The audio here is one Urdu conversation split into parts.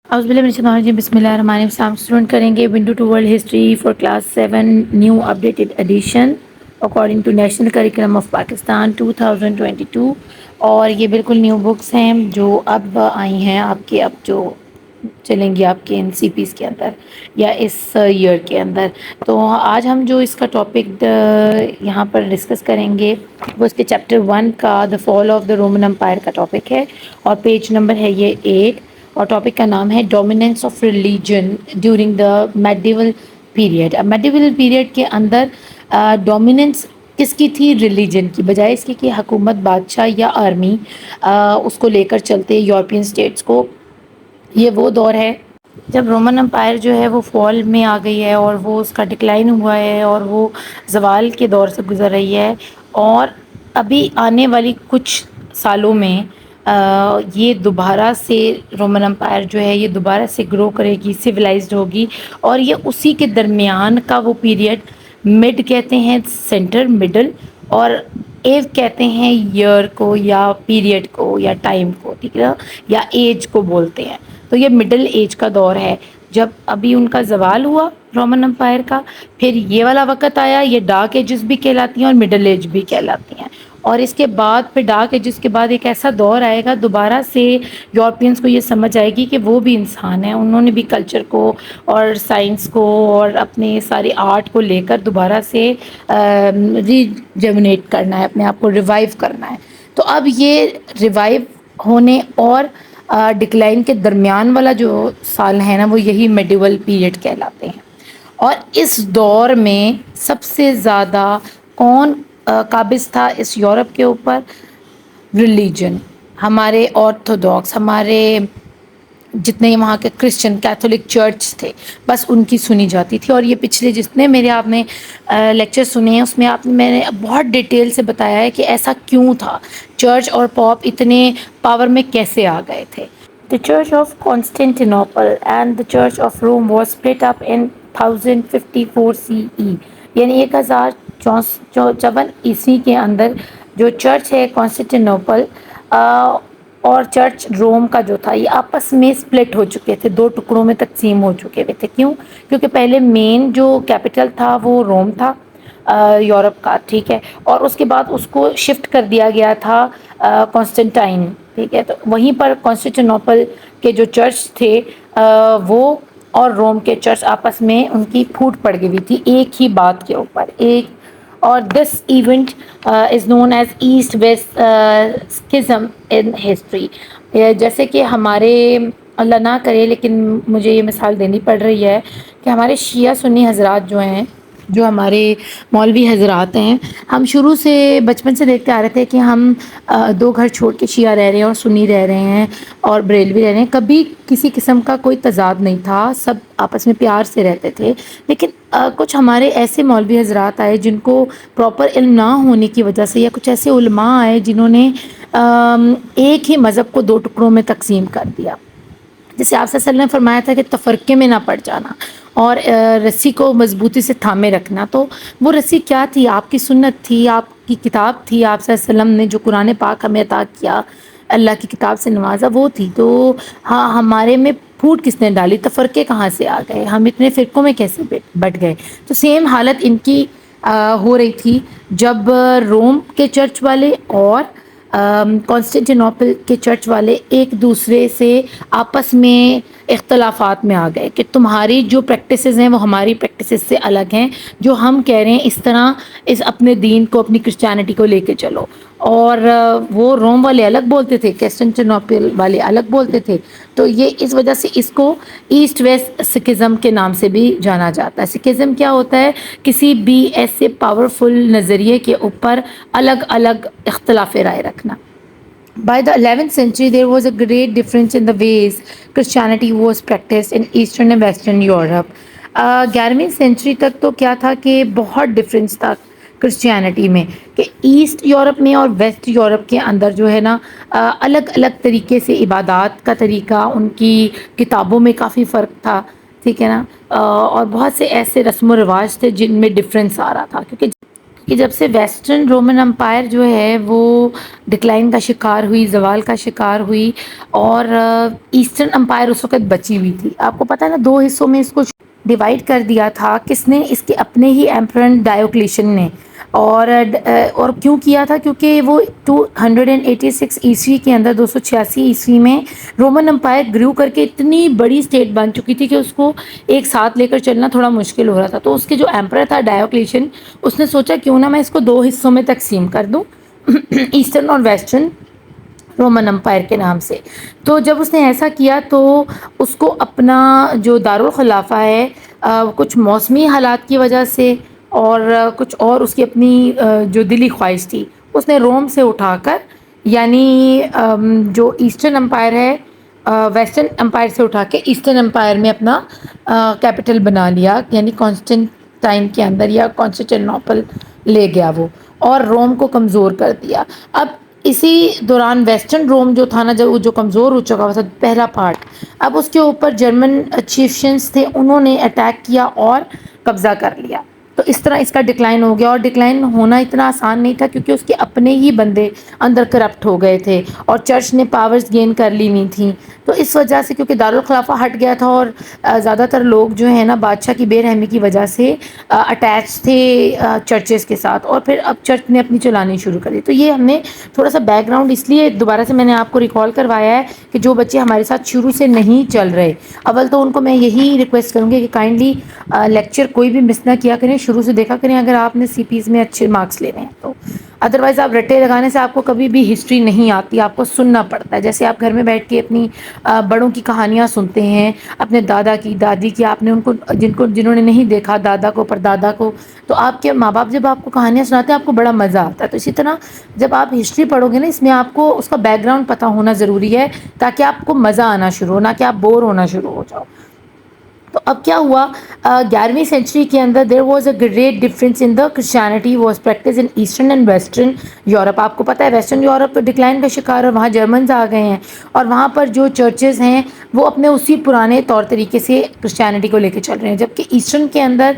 اعوذ باللہ من الشیطان الرجیم بسم اللہ الرحمن الرحیم اسٹوڈنٹ کریں گے window to world history for class 7 new updated edition according to national curriculum of Pakistan 2022 اور یہ بالکل نیو بکس ہیں جو اب آئی ہیں آپ کے اب جو چلیں گی آپ کے این سی پیز کے اندر یا اس ایئر کے اندر. تو آج ہم جو اس کا ٹاپک یہاں پر ڈسکس کریں گے وہ اس کے چیپٹر 1 کا دا فال آف دا رومن امپائر کا ٹاپک ہے اور پیج نمبر ہے یہ 8 اور ٹاپک کا نام ہے dominance of religion during the medieval period. اب میڈیول پیریڈ کے اندر ڈومیننس کس کی تھی؟ ریلیجن کی، بجائے اس کی کہ حکومت بادشاہ یا آرمی اس کو لے کر چلتے یورپین اسٹیٹس کو. یہ وہ دور ہے جب رومن امپائر جو ہے وہ فال میں آ گئی ہے اور وہ اس کا ڈکلائن ہوا ہے اور وہ زوال کے دور سے گزر رہی ہے اور ابھی آنے والی کچھ سالوں میں یہ دوبارہ سے رومن امپائر جو ہے یہ دوبارہ سے گرو کرے گی، سویلائزڈ ہوگی اور یہ اسی کے درمیان کا وہ پیریڈ مڈ کہتے ہیں، سینٹر مڈل، اور ایو کہتے ہیں ایئر کو یا پیریڈ کو یا ٹائم کو، ٹھیک ہے، یا ایج کو بولتے ہیں. تو یہ مڈل ایج کا دور ہے جب ابھی ان کا زوال ہوا رومن امپائر کا، پھر یہ والا وقت آیا، یہ ڈارک ایجز بھی کہلاتی ہیں اور مڈل ایج بھی کہلاتی ہیں. اور اس کے بعد پھر ڈارک ایجز کے بعد ایک ایسا دور آئے گا دوبارہ سے یورپینس کو یہ سمجھ آئے گی کہ وہ بھی انسان ہیں، انہوں نے بھی کلچر کو اور سائنس کو اور اپنے سارے آرٹ کو لے کر دوبارہ سے ریجنریٹ کرنا ہے، اپنے آپ کو ریوائیو کرنا ہے. تو اب یہ ریوائیو ہونے اور ڈکلائن کے درمیان والا جو سال ہے نا وہ یہی میڈیول پیریڈ کہلاتے ہیں. اور اس دور میں سب سے زیادہ کون قابض تھا اس یورپ کے اوپر؟ ریلیجن. ہمارے آرتھوڈاکس، ہمارے جتنے وہاں کے کرسچن کیتھولک چرچ تھے بس ان کی سنی جاتی تھی. اور یہ پچھلے جتنے میرے آپ نے لیکچر سنے ہیں اس میں میں نے بہت ڈیٹیل سے بتایا ہے کہ ایسا کیوں تھا، چرچ اور پاپ اتنے پاور میں کیسے آ گئے تھے. The Church of Constantinople and the Church of Rome was split up in 1054 CE یعنی 1054 عیسوی کے اندر جو چرچ ہے کانسٹینٹینوپل اور چرچ روم کا جو تھا یہ آپس میں سپلٹ ہو چکے تھے، دو ٹکڑوں میں تقسیم ہو چکے ہوئے تھے. کیوں؟ کیونکہ پہلے مین جو کیپٹل تھا وہ روم تھا یورپ کا، ٹھیک ہے، اور اس کے بعد اس کو شفٹ کر دیا گیا تھا کانسٹنٹائن، ٹھیک ہے. تو وہیں پر کانسٹینٹینوپل کے جو چرچ تھے وہ اور روم کے چرچ آپس میں ان کی پھوٹ پڑ گئی ہوئی تھی ایک ہی بات کے اوپر ایک. اور this event is known as east west schism in history. جیسے کہ ہمارے، اللہ نہ کرے لیکن مجھے یہ مثال دینی پڑ رہی ہے کہ ہمارے شیعہ سنی حضرات جو ہیں، جو ہمارے مولوی حضرات ہیں، ہم شروع سے بچپن سے دیکھتے آ رہے تھے کہ ہم دو گھر چھوڑ کے شیعہ رہ رہے ہیں اور سنی رہ رہے ہیں اور بریلوی رہ رہے ہیں. کبھی کسی قسم کا کوئی تضاد نہیں تھا، سب آپس میں پیار سے رہتے تھے. لیکن کچھ ہمارے ایسے مولوی حضرات آئے جن کو پراپر علم نہ ہونے کی وجہ سے، یا کچھ ایسے علماء آئے جنہوں نے ایک ہی مذہب کو دو ٹکڑوں میں تقسیم کر دیا. جیسے آپ صلی اللہ علیہ وسلم نے فرمایا تھا کہ تفرقے میں نہ پڑ جانا اور رسی کو مضبوطی سے تھامے رکھنا. تو وہ رسی کیا تھی؟ آپ کی سنت تھی، آپ کی کتاب تھی، آپ صلی اللہ علیہ وسلم نے جو قرآن پاک ہمیں عطا کیا، اللہ کی کتاب سے نوازا، وہ تھی. تو ہاں، ہمارے میں پھوٹ کس نے ڈالی؟ تفرقے کہاں سے آ گئے؟ ہم اتنے فرقوں میں کیسے بٹ گئے؟ تو سیم حالت ان کی ہو رہی تھی جب روم کے چرچ والے اور کانسٹینٹینوپل کے چرچ والے ایک دوسرے سے آپس میں اختلافات میں آ گئے کہ تمہاری جو پریکٹسز ہیں وہ ہماری پریکٹسز سے الگ ہیں، جو ہم کہہ رہے ہیں اس طرح اس اپنے دین کو، اپنی کرسچینٹی کو لے کے چلو. اور وہ روم والے الگ بولتے تھے، کانسٹینٹینوپل والے الگ بولتے تھے. تو یہ اس وجہ سے اس کو ایسٹ ویسٹ سکزم کے نام سے بھی جانا جاتا ہے. سکزم کیا ہوتا ہے؟ کسی بھی ایسے پاورفل نظریے کے اوپر الگ الگ اختلاف رائے رکھنا. By the 11th century, there was a great difference in the ways Christianity was practiced in Eastern and Western Europe. 11ویں سینچری تک تو کیا تھا کہ بہت ڈفرینس تھا کرسچینٹی میں، کہ ایسٹ یورپ میں اور ویسٹ یورپ کے اندر جو ہے نا الگ الگ طریقے سے عبادات کا طریقہ، ان کی کتابوں میں کافی فرق تھا، ٹھیک ہے نا. اور بہت سے ایسے رسم و رواج تھے جن میں ڈفرینس آ رہا تھا، کیونکہ کہ جب سے ویسٹرن رومن امپائر جو ہے وہ ڈکلائن کا شکار ہوئی، زوال کا شکار ہوئی، اور ایسٹرن امپائر اس وقت بچی ہوئی تھی. آپ کو پتہ ہے نا، دو حصوں میں اس کو ڈیوائڈ کر دیا تھا. کس نے؟ اس کے اپنے ہی ایمپرر ڈائیوکلیشن نے. اور کیوں کیا تھا؟ کیونکہ وہ 286 عیسوی کے اندر، 286 عیسوی میں رومن امپائر گرو کر کے اتنی بڑی اسٹیٹ بن چکی تھی کہ اس کو ایک ساتھ لے کر چلنا تھوڑا مشکل ہو رہا تھا. تو اس کے جو ایمپرر تھا ڈائیوکلیشن، اس نے سوچا کیوں نہ میں اس کو دو حصوں میں تقسیم کر دوں، ایسٹرن اور ویسٹرن رومن امپائر کے نام سے. تو جب اس نے ایسا کیا تو اس کو اپنا جو دارالخلافہ ہے، کچھ موسمی حالات کی وجہ سے اور کچھ اور اس کی اپنی جو دلی خواہش تھی، اس نے روم سے اٹھا کر، یعنی جو ایسٹرن امپائر ہے، ویسٹرن امپائر سے اٹھا کے ایسٹرن امپائر میں اپنا کیپٹل بنا لیا، یعنی کانسٹنٹائن کے اندر، یا کانسٹینٹینوپل لے گیا وہ، اور روم کو کمزور کر دیا. اب اسی دوران ویسٹرن روم جو تھا نا، جب وہ جو کمزور ہو چکا ہوا تھا پہلا پارٹ، اب اس کے اوپر جرمن چیفشنس تھے، انہوں نے اٹیک کیا اور قبضہ کر لیا. تو اس طرح اس کا ڈکلائن ہو گیا. اور ڈکلائن ہونا اتنا آسان نہیں تھا، کیونکہ اس کے اپنے ہی بندے اندر کرپٹ ہو گئے تھے اور چرچ نے پاورز گین کر لی ہوئی تھیں. تو اس وجہ سے، کیونکہ دارالخلافہ ہٹ گیا تھا اور زیادہ تر لوگ جو ہیں نا بادشاہ کی بے رحمی کی وجہ سے اٹیچ تھے چرچز کے ساتھ، اور پھر اب چرچ نے اپنی چلانی شروع کر دی. تو یہ ہم نے تھوڑا سا بیک گراؤنڈ اس لیے دوبارہ سے میں نے آپ کو ریکال کروایا ہے کہ جو بچے ہمارے ساتھ شروع سے نہیں چل رہے، اول تو ان کو میں یہی ریکویسٹ کروں گی کہ کائنڈلی لیکچر کوئی بھی مس نہ کیا کریں، شروع سے دیکھا کریں اگر آپ نے سی پیز میں اچھے مارکس لینے ہیں تو. ادروائز آپ رٹے لگانے سے آپ کو کبھی بھی ہسٹری نہیں آتی، آپ کو سننا پڑتا ہے. جیسے آپ گھر میں بیٹھ کے اپنی بڑوں کی کہانیاں سنتے ہیں، اپنے دادا کی، دادی کی، آپ نے ان کو جنہوں نے نہیں دیکھا، دادا کو، پردادا کو، تو آپ کے ماں باپ جب آپ کو کہانیاں سناتے ہیں آپ کو بڑا مزہ آتا ہے. تو اسی طرح جب آپ ہسٹری پڑھو گے نا، اس میں آپ کو اس کا بیک گراؤنڈ پتہ ہونا ضروری ہے، تاکہ آپ کو مزہ آنا شروع ہو، نہ کہ آپ بور ہونا شروع ہو جاؤ. تو اب کیا ہوا، 11ویں سینچری کے اندر there was a great difference in the Christianity was practised in Eastern and Western Europe. آپ کو پتہ ہے ویسٹرن یورپ ڈکلائن کا شکار ہے، وہاں جرمنز آ گئے ہیں، اور وہاں پر جو چرچز ہیں وہ اپنے اسی پرانے طور طریقے سے کرسچینٹی کو لے کے چل رہے ہیں. جبکہ ایسٹرن کے اندر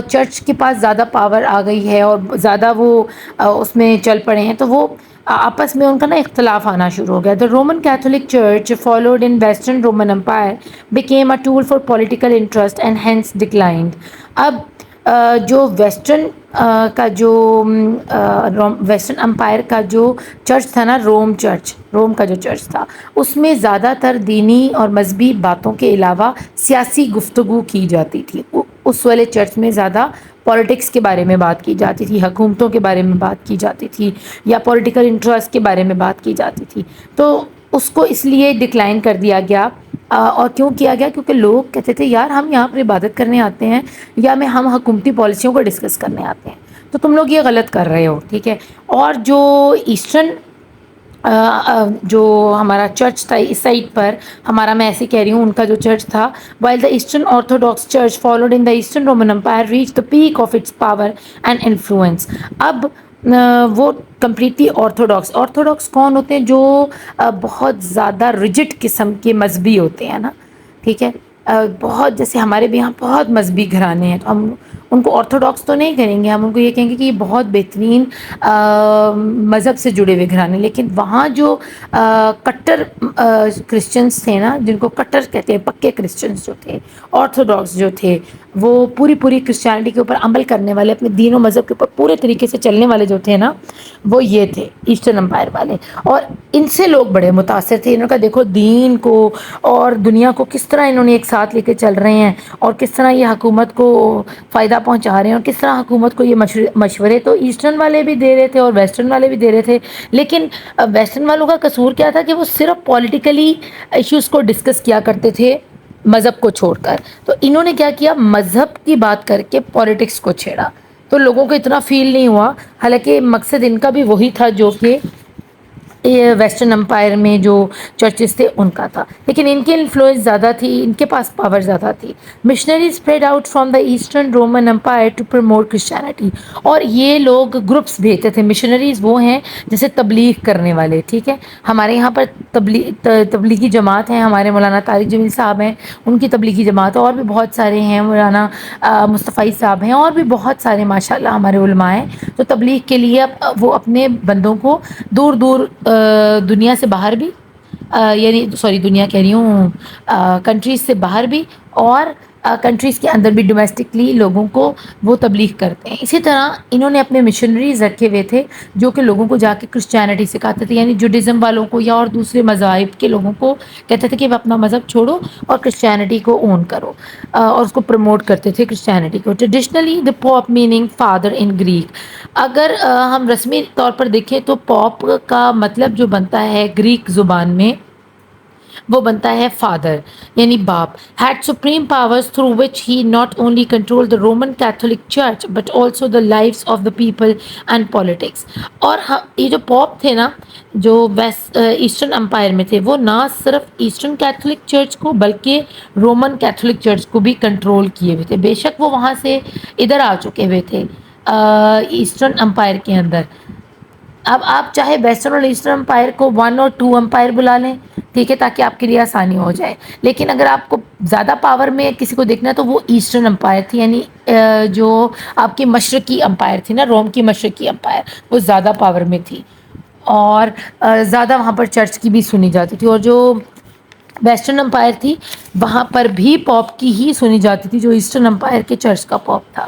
چرچ کے پاس زیادہ پاور آ گئی ہے اور زیادہ وہ اس میں چل پڑے ہیں، تو وہ آپس میں ان کا نا اختلاف آنا شروع ہو گیا. The Roman Catholic church followed in western Roman empire became a tool for political interest and hence declined. اب جو ویسٹرن کا جو ویسٹرن امپائر کا جو چرچ تھا نا، روم کا جو چرچ تھا، اس میں زیادہ تر دینی اور مذہبی باتوں کے علاوہ سیاسی گفتگو کی جاتی تھی. اس والے چرچ میں زیادہ پولیٹکس کے بارے میں بات کی جاتی تھی، حکومتوں کے بارے میں بات کی جاتی تھی، یا پولیٹیکل انٹرسٹ کے بارے میں بات کی جاتی تھی. تو اس کو اس لیے ڈکلائن کر دیا گیا. اور کیوں کیا گیا؟ کیونکہ لوگ کہتے تھے یار ہم یہاں پر عبادت کرنے آتے ہیں، یا ہم حکومتی پالیسیوں کو ڈسکس کرنے آتے ہیں، تو تم لوگ یہ غلط کر رہے ہو. ٹھیک ہے. اور جو ایسٹرن جو ہمارا چرچ تھا اس سائڈ پر، ہمارا، میں ایسے کہہ رہی ہوں، ان کا جو چرچ تھا، while the Eastern Orthodox Church followed in the Eastern Roman Empire reached the peak of its power and influence. اب وہ کمپلیٹلی آرتھوڈاکس کون ہوتے ہیں؟ جو بہت زیادہ ریجڈ قسم کے مذہبی ہوتے ہیں نا. ٹھیک ہے. بہت، جیسے ہمارے بھی یہاں بہت مذہبی گھرانے ہیں، تو ہم ان کو آرتھوڈاکس تو نہیں کہیں گے، ہم ان کو یہ کہیں گے کہ یہ بہت بہترین مذہب سے جڑے ہوئے گھرانے. لیکن وہاں جو کٹر کرسچنس تھے نا، جن کو کٹر کہتے ہیں، پکے کرسچنس جو تھے، آرتھوڈاکس جو تھے، وہ پوری کرسچینٹی کے اوپر عمل کرنے والے، اپنے دین و مذہب کے اوپر پورے طریقے سے چلنے والے جو تھے نا، وہ یہ تھے ایسٹرن امپائر والے. اور ان سے لوگ بڑے متاثر تھے. انہوں کا دیکھو دین کو اور دنیا کو کس طرح انہوں نے ایک ساتھ لے کے چل رہے ہیں، اور کس طرح یہ حکومت کو فائدہ پہنچا رہے ہیں، اور کس طرح حکومت کو یہ مشورے تو ایسٹرن والے بھی دے رہے تھے اور ویسٹرن والے بھی دے رہے تھے. لیکن ویسٹرن والوں کا قصور کیا تھا کہ وہ صرف پولیٹیکلی ایشوز کو ڈسکس کیا کرتے تھے مذہب کو چھوڑ کر. تو انہوں نے کیا کیا، مذہب کی بات کر کے پولیٹکس کو چھیڑا. تو لوگوں کو اتنا فیل نہیں ہوا، حالانکہ مقصد ان کا بھی وہی تھا جو کہ ویسٹرن امپائر میں جو چرچز تھے ان کا تھا، لیکن ان کی انفلوئنس زیادہ تھی، ان کے پاس پاور زیادہ تھی. Missionary spread out from the eastern Roman empire to promote Christianity. اور یہ لوگ گروپس بھیجتے تھے. مشنریز وہ ہیں جیسے تبلیغ کرنے والے، ٹھیک ہے. ہمارے یہاں پر تبلیغی جماعت ہیں، ہمارے مولانا طارق جمیل صاحب ہیں، ان کی تبلیغی جماعت، اور بھی بہت سارے ہیں، مولانا مصطفی صاحب ہیں، اور بھی بہت سارے ماشاء اللہ ہمارے علماء ہیں. تو تبلیغ کے لیے وہ اپنے بندوں کو دور دور دنیا سے باہر بھی، یعنی سوری دنیا کہہ رہی ہوں، کنٹریز سے باہر بھی، اور کنٹریز کے اندر بھی ڈومیسٹکلی لوگوں کو وہ تبلیغ کرتے ہیں. اسی طرح انہوں نے اپنے مشنریز رکھے ہوئے تھے جو کہ لوگوں کو جا کے کرسچینٹی سکھاتے تھے، یعنی جوڈزم والوں کو یا اور دوسرے مذاہب کے لوگوں کو کہتے تھے کہ وہ اپنا مذہب چھوڑو اور کرسچینٹی کو اون کرو، اور اس کو پروموٹ کرتے تھے کرسچینٹی کو. Traditionally the pop meaning father in Greek. اگر ہم رسمی طور پر دیکھیں تو پاپ کا مطلب جو بنتا ہے گریک زبان میں وہ بنتا ہے فادر، یعنی باپ. Head supreme powers through which he not only control the Roman Catholic church but also the lifes of the people and politics. اور یہ جو پاپ تھے نا، جو ویسٹ ایسٹرن امپائر میں تھے، وہ نہ صرف ایسٹرن کیتھولک چرچ کو بلکہ رومن کیتھولک چرچ کو بھی کنٹرول کیے ہوئے تھے. بے شک وہ وہاں سے ادھر آ چکے ہوئے تھے ایسٹرن امپائر کے اندر. اب آپ چاہے ویسٹرن اور ایسٹرن امپائر کو 1 اور 2 امپائر بلا لیں، ٹھیک ہے، تاکہ آپ کے لیے آسانی ہو جائے. لیکن اگر آپ کو زیادہ پاور میں کسی کو دیکھنا ہے تو وہ ایسٹرن امپائر تھی، یعنی جو آپ کی مشرقی امپائر تھی نا، روم کی مشرقی امپائر، وہ زیادہ پاور میں تھی اور زیادہ وہاں پر چرچ کی بھی سنی جاتی تھی. اور جو ویسٹرن امپائر تھی وہاں پر بھی پاپ کی ہی سنی جاتی تھی جو ایسٹرن امپائر کے چرچ کا پاپ تھا.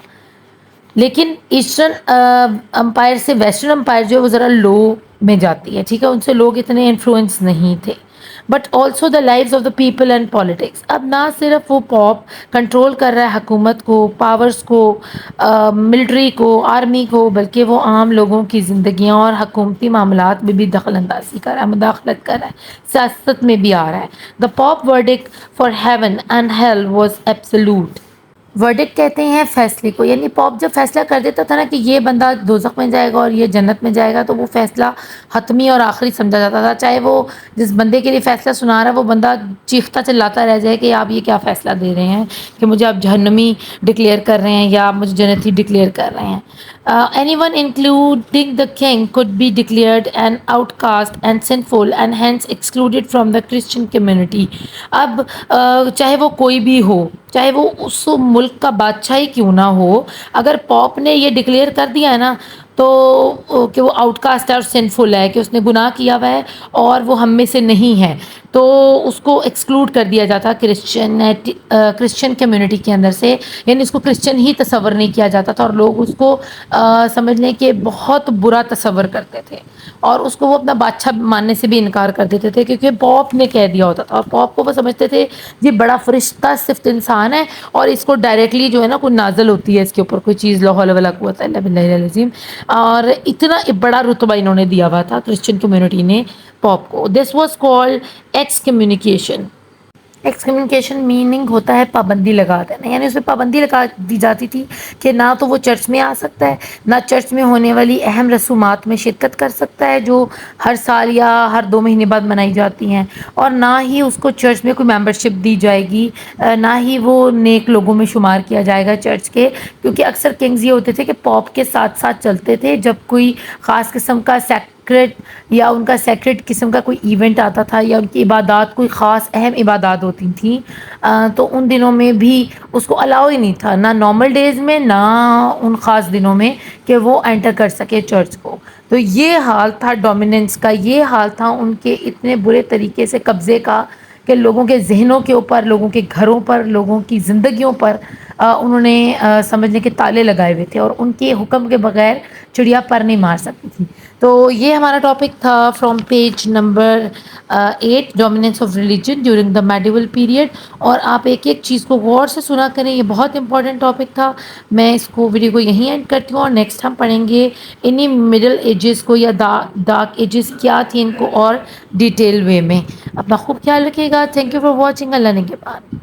لیکن ایسٹرن امپائر سے ویسٹرن امپائر جو ہے وہ ذرا لو میں جاتی ہے، ٹھیک ہے، ان سے لوگ اتنے انفلوئنس نہیں تھے. But also the lives of the people and politics. اب نہ صرف وہ پاپ کنٹرول کر رہا ہے حکومت کو، پاورز کو، ملٹری کو، آرمی کو، بلکہ وہ عام لوگوں کی زندگیاں اور حکومتی معاملات میں بھی دخل اندازی کر رہا ہے، مداخلت کر رہا ہے، سیاست میں بھی آ رہا ہے. The pope verdict for heaven and hell was absolute. Verdict کہتے ہیں فیصلے کو، یعنی پاپ جب فیصلہ کر دیتا تھا نا کہ یہ بندہ دوزخ میں جائے گا اور یہ جنت میں جائے گا، تو وہ فیصلہ حتمی اور آخری سمجھا جاتا تھا. چاہے وہ جس بندے کے لیے فیصلہ سنا رہا ہے وہ بندہ چیختا چلاتا رہ جائے کہ آپ یہ کیا فیصلہ دے رہے ہیں کہ مجھے آپ جہنمی ڈکلیئر کر رہے ہیں یا آپ مجھے جنتی ڈکلیئر کر رہے ہیں. Anyone including the king could be declared an outcast and sinful and hence excluded from the Christian community. اب چاہے وہ کوئی بھی ہو، چاہے وہ اس ملک کا بادشاہ ہی کیوں نہ ہو، اگر پاپ نے یہ ڈکلیئر کر دیا ہے نا تو کہ وہ آؤٹ کاسٹ ہے اور سنفل ہے، کہ اس نے گناہ کیا ہوا ہے اور وہ ہم میں سے نہیں ہے، تو اس کو ایکسکلوڈ کر دیا جاتا کرسچن کمیونٹی کے اندر سے. یعنی اس کو کرسچن ہی تصور نہیں کیا جاتا تھا اور لوگ اس کو سمجھ لیں کہ بہت برا تصور کرتے تھے اور اس کو وہ اپنا بادشاہ ماننے سے بھی انکار کر دیتے تھے کیونکہ پاپ نے کہہ دیا ہوتا تھا. اور پاپ کو وہ سمجھتے تھے یہ بڑا فرشتہ صرف انسان ہے اور اس کو ڈائریکٹلی جو ہے نا کوئی نازل ہوتی ہے اس کے اوپر کوئی چیز، لا حول ولا قوت الا باللہ العظیم. اور اتنا بڑا رتبہ انہوں نے دیا ہوا تھا کرسچن کمیونٹی نے پاپ کو. This was called x communication. X communication meaning ہوتا ہے پابندی لگا دینا، یعنی اس میں پابندی لگا دی جاتی تھی کہ نہ تو وہ چرچ میں آ سکتا ہے، نہ چرچ میں ہونے والی اہم رسومات میں شرکت کر سکتا ہے جو ہر سال یا ہر 2 مہینے بعد منائی جاتی ہیں، اور نہ ہی اس کو چرچ میں کوئی ممبرشپ دی جائے گی، نہ ہی وہ نیک لوگوں میں شمار کیا جائے گا چرچ کے. کیونکہ اکثر کنگز یہ ہوتے تھے کہ پاپ کے ساتھ ساتھ چلتے تھے جب کوئی خاص قسم کا سیکریٹ یا ان کا سیکریٹ قسم کا کوئی ایونٹ آتا تھا یا ان کی عبادات کوئی خاص اہم عبادات ہوتی تھیں، تو ان دنوں میں بھی اس کو الاؤ ہی نہیں تھا، نہ نارمل ڈیز میں نہ ان خاص دنوں میں، کہ وہ انٹر کر سکے چرچ کو. تو یہ حال تھا ڈومیننس کا، یہ حال تھا ان کے اتنے برے طریقے سے قبضے کا کہ لوگوں کے ذہنوں کے اوپر، لوگوں کے گھروں پر، لوگوں کی زندگیوں پر انہوں نے سمجھنے کے تالے لگائے ہوئے تھے اور ان کے حکم کے بغیر چڑیا پر نہیں مار سکتی تھی. تو یہ ہمارا ٹاپک تھا from page number 8، dominance of religion during the medieval period. اور آپ ایک ایک چیز کو غور سے سنا کریں، یہ بہت امپورٹنٹ ٹاپک تھا. میں اس کو ویڈیو کو یہیں اینڈ کرتی ہوں اور نیکسٹ ہم پڑھیں گے انہی مڈل ایجز کو یا ڈارک ایجز کیا تھی ان کو اور ڈیٹیل وے میں. اپنا خوب خیال رکھیے گا. Thank you for watching. اللہ نے کے بعد.